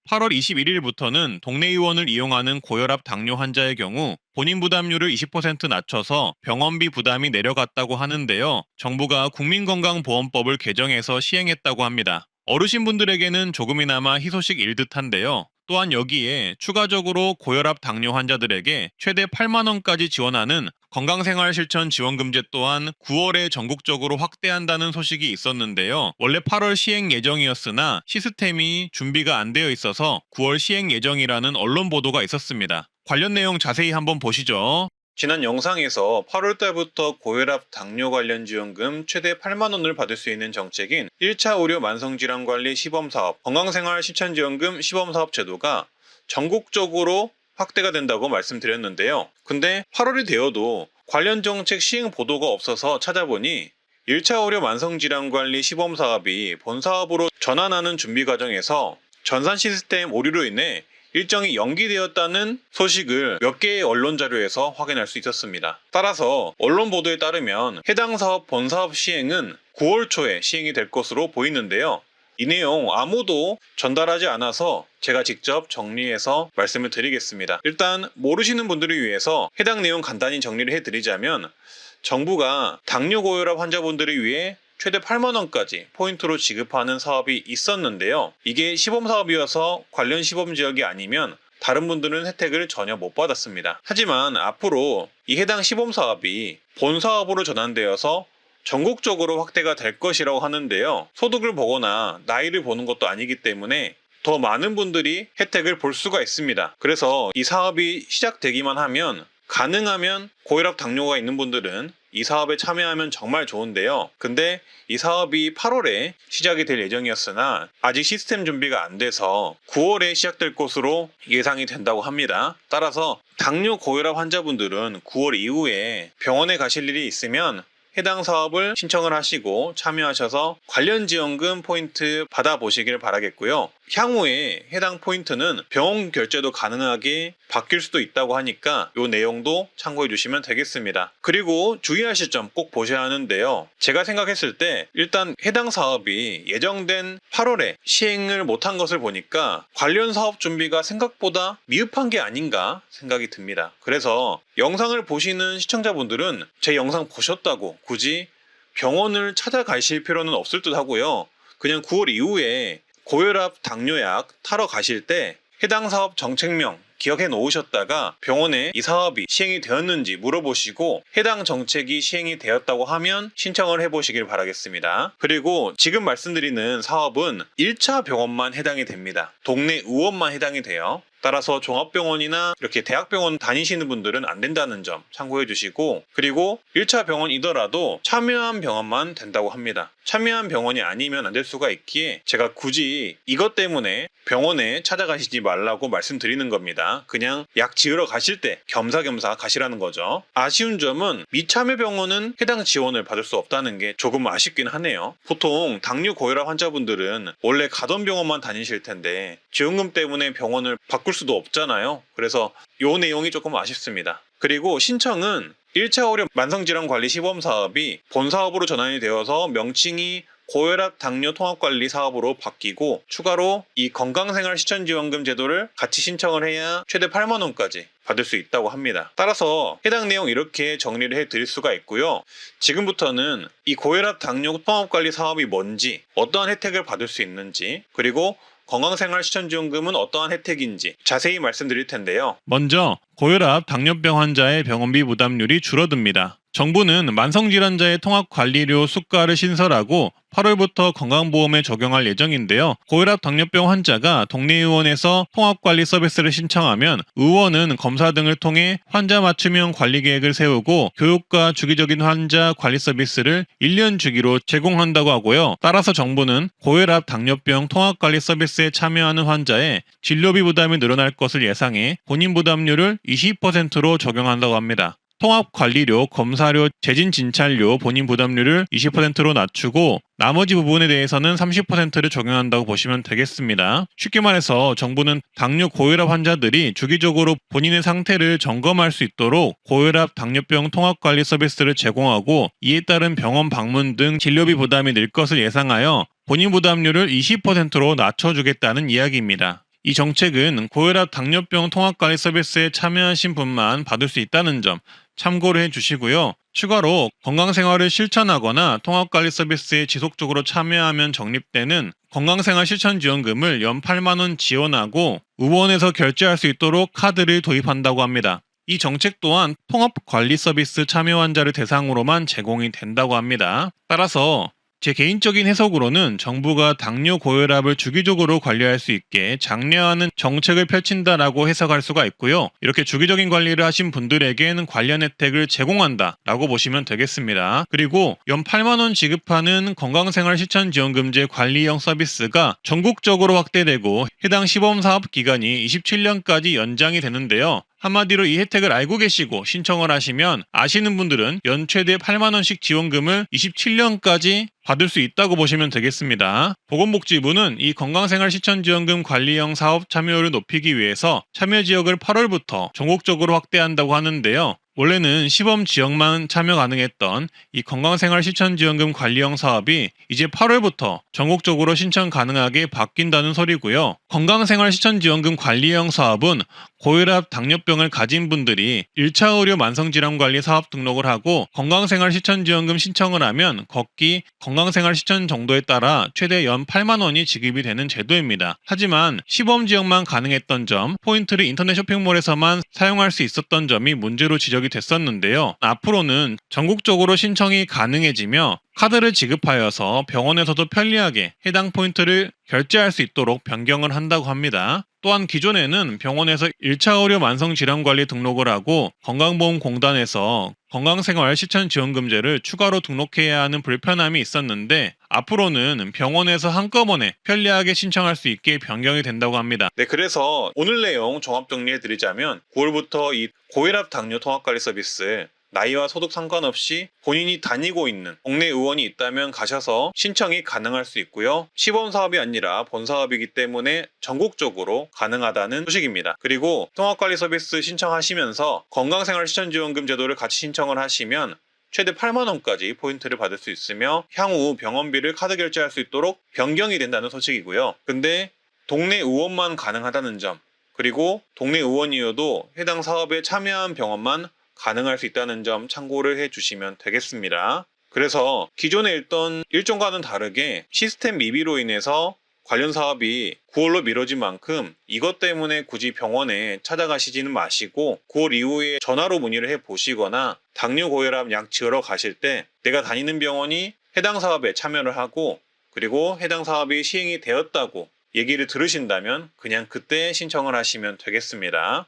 8월 21일부터는 동네 의원을 이용하는 고혈압 당뇨 환자의 경우 본인 부담률을 20% 낮춰서 병원비 부담이 내려갔다고 하는데요. 정부가 국민건강보험법을 개정해서 시행했다고 합니다. 어르신분들에게는 조금이나마 희소식일 듯한데요. 또한 여기에 추가적으로 고혈압 당뇨 환자들에게 최대 8만 원까지 지원하는 건강생활실천지원금제 또한 9월에 전국적으로 확대한다는 소식이 있었는데요. 원래 8월 시행 예정이었으나 시스템이 준비가 안 되어 있어서 9월 시행 예정이라는 언론 보도가 있었습니다. 관련 내용 자세히 한번 보시죠. 지난 영상에서 8월 달부터 고혈압 당뇨 관련 지원금 최대 8만 원을 받을 수 있는 정책인 1차 의료 만성질환관리 시범사업, 건강생활 실천지원금 시범사업 제도가 전국적으로 확대가 된다고 말씀드렸는데요. 근데 8월이 되어도 관련 정책 시행 보도가 없어서 찾아보니 1차 의료 만성질환관리 시범사업이 본사업으로 전환하는 준비 과정에서 전산 시스템 오류로 인해 일정이 연기되었다는 소식을 몇 개의 언론 자료에서 확인할 수 있었습니다. 따라서 언론 보도에 따르면 해당 사업 본사업 시행은 9월 초에 시행이 될 것으로 보이는데요. 이 내용 아무도 전달하지 않아서 제가 직접 정리해서 말씀을 드리겠습니다. 일단 모르시는 분들을 위해서 해당 내용 간단히 정리를 해드리자면 정부가 당뇨 고혈압 환자분들을 위해 최대 8만 원까지 포인트로 지급하는 사업이 있었는데요. 이게 시범사업이어서 관련 시범 지역이 아니면 다른 분들은 혜택을 전혀 못 받았습니다. 하지만 앞으로 이 해당 시범사업이 본사업으로 전환되어서 전국적으로 확대가 될 것이라고 하는데요. 소득을 보거나 나이를 보는 것도 아니기 때문에 더 많은 분들이 혜택을 볼 수가 있습니다. 그래서 이 사업이 시작되기만 하면 가능하면 고혈압 당뇨가 있는 분들은 이 사업에 참여하면 정말 좋은데요. 근데 이 사업이 8월에 시작이 될 예정이었으나 아직 시스템 준비가 안 돼서 9월에 시작될 것으로 예상이 된다고 합니다. 따라서 당뇨 고혈압 환자분들은 9월 이후에 병원에 가실 일이 있으면 해당 사업을 신청을 하시고 참여하셔서 관련 지원금 포인트 받아보시길 바라겠고요. 향후에 해당 포인트는 병원 결제도 가능하게 바뀔 수도 있다고 하니까 이 내용도 참고해 주시면 되겠습니다. 그리고 주의하실 점 꼭 보셔야 하는데요. 제가 생각했을 때 일단 해당 사업이 예정된 8월에 시행을 못한 것을 보니까 관련 사업 준비가 생각보다 미흡한 게 아닌가 생각이 듭니다. 그래서 영상을 보시는 시청자분들은 제 영상 보셨다고 굳이 병원을 찾아가실 필요는 없을 듯 하고요. 그냥 9월 이후에 고혈압 당뇨약 타러 가실 때 해당 사업 정책명 기억해 놓으셨다가 병원에 이 사업이 시행이 되었는지 물어보시고 해당 정책이 시행이 되었다고 하면 신청을 해보시길 바라겠습니다. 그리고 지금 말씀드리는 사업은 1차 병원만 해당이 됩니다. 동네 의원만 해당이 돼요. 따라서 종합병원이나 이렇게 대학병원 다니시는 분들은 안 된다는 점 참고해 주시고, 그리고 1차 병원이더라도 참여한 병원만 된다고 합니다. 참여한 병원이 아니면 안 될 수가 있기에 제가 굳이 이것 때문에 병원에 찾아가시지 말라고 말씀드리는 겁니다. 그냥 약 지으러 가실 때 겸사겸사 가시라는 거죠. 아쉬운 점은 미참여 병원은 해당 지원을 받을 수 없다는 게 조금 아쉽긴 하네요. 보통 당뇨 고혈압 환자분들은 원래 가던 병원만 다니실 텐데 지원금 때문에 병원을 바꿀 수도 없잖아요. 그래서 이 내용이 조금 아쉽습니다. 그리고 신청은 1차 의료 만성질환관리 시범사업이 본사업으로 전환이 되어서 명칭이 고혈압 당뇨 통합관리 사업으로 바뀌고 추가로 이 건강생활실천지원금 제도를 같이 신청을 해야 최대 8만 원까지 받을 수 있다고 합니다. 따라서 해당 내용 이렇게 정리를 해드릴 수가 있고요. 지금부터는 이 고혈압 당뇨 통합관리 사업이 뭔지, 어떠한 혜택을 받을 수 있는지, 그리고 건강생활실천지원금은 어떠한 혜택인지 자세히 말씀드릴 텐데요. 먼저 고혈압 당뇨병 환자의 병원비 부담률이 줄어듭니다. 정부는 만성질환자의 통합관리료 수가를 신설하고 8월부터 건강보험에 적용할 예정인데요. 고혈압 당뇨병 환자가 동네의원에서 통합관리 서비스를 신청하면 의원은 검사 등을 통해 환자 맞춤형 관리 계획을 세우고 교육과 주기적인 환자 관리 서비스를 1년 주기로 제공한다고 하고요. 따라서 정부는 고혈압 당뇨병 통합관리 서비스에 참여하는 환자의 진료비 부담이 늘어날 것을 예상해 본인 부담률을 20%로 적용한다고 합니다. 통합관리료, 검사료, 재진진찰료 본인 부담률을 20%로 낮추고 나머지 부분에 대해서는 30%를 적용한다고 보시면 되겠습니다. 쉽게 말해서 정부는 당뇨 고혈압 환자들이 주기적으로 본인의 상태를 점검할 수 있도록 고혈압 당뇨병 통합관리 서비스를 제공하고 이에 따른 병원 방문 등 진료비 부담이 늘 것을 예상하여 본인 부담률을 20%로 낮춰주겠다는 이야기입니다. 이 정책은 고혈압 당뇨병 통합관리 서비스에 참여하신 분만 받을 수 있다는 점 참고를 해주시고요. 추가로 건강생활을 실천하거나 통합관리 서비스에 지속적으로 참여하면 적립되는 건강생활 실천지원금을 연 8만 원 지원하고 의원에서 결제할 수 있도록 카드를 도입한다고 합니다. 이 정책 또한 통합관리 서비스 참여 환자를 대상으로만 제공이 된다고 합니다. 따라서 제 개인적인 해석으로는 정부가 당뇨 고혈압을 주기적으로 관리할 수 있게 장려하는 정책을 펼친다라고 해석할 수가 있고요. 이렇게 주기적인 관리를 하신 분들에게는 관련 혜택을 제공한다라고 보시면 되겠습니다. 그리고 연 8만 원 지급하는 건강생활 실천지원금제 관리형 서비스가 전국적으로 확대되고 해당 시범사업 기간이 27년까지 연장이 되는데요. 한마디로 이 혜택을 알고 계시고 신청을 하시면 아시는 분들은 연 최대 8만 원씩 지원금을 27년까지 받을 수 있다고 보시면 되겠습니다. 보건복지부는 이 건강생활 실천지원금 관리형 사업 참여율을 높이기 위해서 참여 지역을 8월부터 전국적으로 확대한다고 하는데요. 원래는 시범 지역만 참여 가능했던 이 건강생활 실천지원금 관리형 사업이 이제 8월부터 전국적으로 신청 가능하게 바뀐다는 소리고요. 건강생활 실천지원금 관리형 사업은 고혈압, 당뇨병을 가진 분들이 1차 의료 만성질환관리 사업 등록을 하고 건강생활 실천지원금 신청을 하면 걷기, 건강생활 실천 정도에 따라 최대 연 8만 원이 지급이 되는 제도입니다. 하지만 시범 지역만 가능했던 점, 포인트를 인터넷 쇼핑몰에서만 사용할 수 있었던 점이 문제로 지적이 됐었는데요. 앞으로는 전국적으로 신청이 가능해지며 카드를 지급하여서 병원에서도 편리하게 해당 포인트를 결제할 수 있도록 변경을 한다고 합니다. 또한 기존에는 병원에서 1차 의료 만성질환관리 등록을 하고 건강보험공단에서 건강생활 실천지원금제를 추가로 등록해야 하는 불편함이 있었는데 앞으로는 병원에서 한꺼번에 편리하게 신청할 수 있게 변경이 된다고 합니다. 네, 그래서 오늘 내용 종합 정리해드리자면 9월부터 이 고혈압 당뇨 통합관리 서비스 나이와 소득 상관없이 본인이 다니고 있는 동네 의원이 있다면 가셔서 신청이 가능할 수 있고요. 시범 사업이 아니라 본 사업이기 때문에 전국적으로 가능하다는 소식입니다. 그리고 통합관리 서비스 신청하시면서 건강생활 실천지원금 제도를 같이 신청을 하시면 최대 8만 원까지 포인트를 받을 수 있으며 향후 병원비를 카드 결제할 수 있도록 변경이 된다는 소식이고요. 근데 동네 의원만 가능하다는 점, 그리고 동네 의원이어도 해당 사업에 참여한 병원만 가능할 수 있다는 점 참고를 해주시면 되겠습니다. 그래서 기존에 있던 일정과는 다르게 시스템 미비로 인해서 관련 사업이 9월로 미뤄진 만큼 이것 때문에 굳이 병원에 찾아가시지는 마시고 9월 이후에 전화로 문의를 해보시거나 당뇨 고혈압 약 지으러 가실 때 내가 다니는 병원이 해당 사업에 참여를 하고 그리고 해당 사업이 시행이 되었다고 얘기를 들으신다면 그냥 그때 신청을 하시면 되겠습니다.